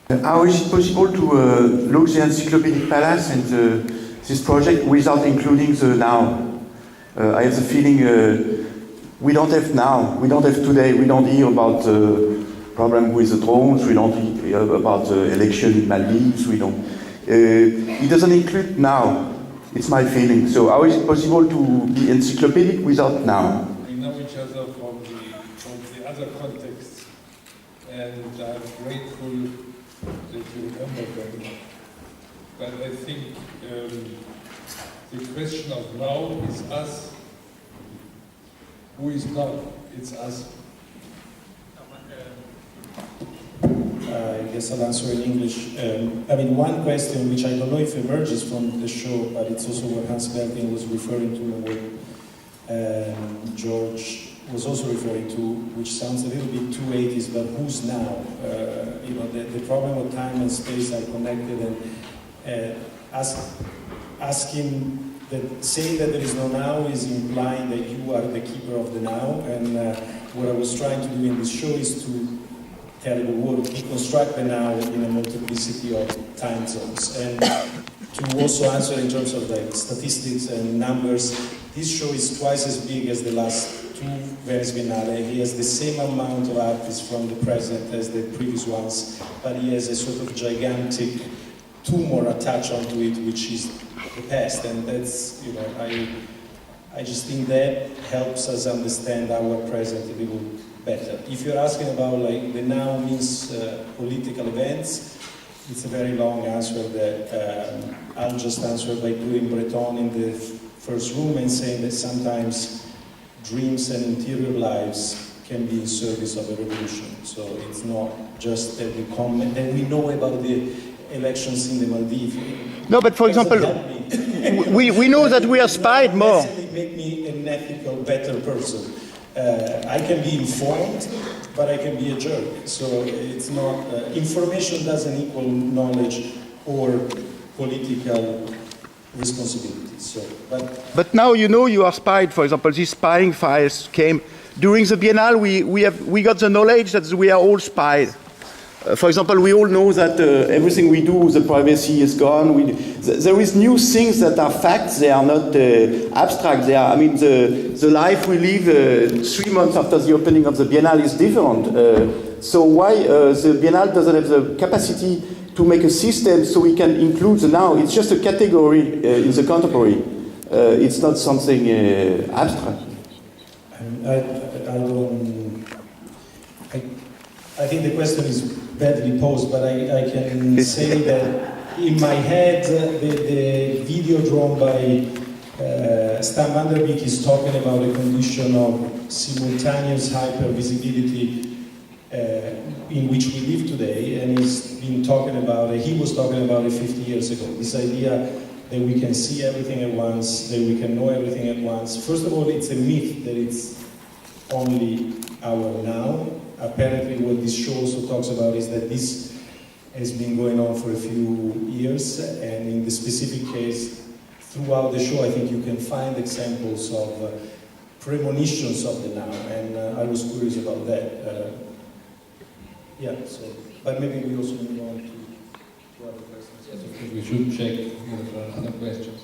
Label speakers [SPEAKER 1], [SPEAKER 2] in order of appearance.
[SPEAKER 1] How is it possible to look the Encyclopedic Palace and this project without including the now? I have the feeling we don't have now, we don't have today, we don't hear about the problem with the drones, we don't hear about the election in Maldives, we don't. It doesn't include now, it's my feeling. So how is it possible to be encyclopedic without now?
[SPEAKER 2] We know each other from the other contexts, and I'm grateful that you remember them. But I think the question of now is us. Who is now? It's us.
[SPEAKER 3] I guess I'll answer in English. I mean, one question which I don't know if emerges from the show, but it's also what Hans Belting was referring to and what George was also referring to, which sounds a little bit too 80s, but who's now? You know, the problem of time and space are connected, and asking that saying that there is no now is implying that you are the keeper of the now, and what I was trying to do in this show is to terrible word, deconstruct the now in a multiplicity of time zones. And to also answer in terms of like statistics and numbers, this show is twice as big as the last two Venice Biennale. He has the same amount of artists from the present as the previous ones, but he has a sort of gigantic tumor attached onto it, which is the past. And that's, you know, I just think that helps us understand our present a little better. If you're asking about like the now means political events, it's a very long answer that I'll just answer by putting Breton in the first room and saying that sometimes dreams and interior lives can be in service of a revolution. So it's not just that we comment and we know about the elections in the Maldives.
[SPEAKER 4] No, but for example, we know that we are spied more.
[SPEAKER 3] It make me an ethical, better person. I can be informed, but I can be a jerk. So it's not, information doesn't equal knowledge or political responsibility. So,
[SPEAKER 4] but now you know you are spied. For example, these spying files came during the Biennale. We got the knowledge that we are all spied. For example, we all know that everything we do, the privacy is gone. There is new things that are facts. They are not abstract. They are. I mean, the life we live 3 months after the opening of the Biennale is different. So why the Biennale doesn't have the capacity to make a system so we can include the now? It's just a category in the contemporary. It's not something abstract.
[SPEAKER 3] I think the question is badly posed, but I can say that in my head, the video drawn by Stan van der Beek is talking about a condition of simultaneous hypervisibility in which we live today, and he's been talking about it, he was talking about it 50 years ago, this idea that we can see everything at once, that we can know everything at once. First of all, it's a myth that it's only our now. Apparently what this show also talks about is that this has been going on for a few years, and in the specific case, throughout the show, I think you can find examples of premonitions of the now, and I was curious about that. Yeah, so, but maybe we also move on to other questions.
[SPEAKER 2] Yes, of course, we should check if there are other questions.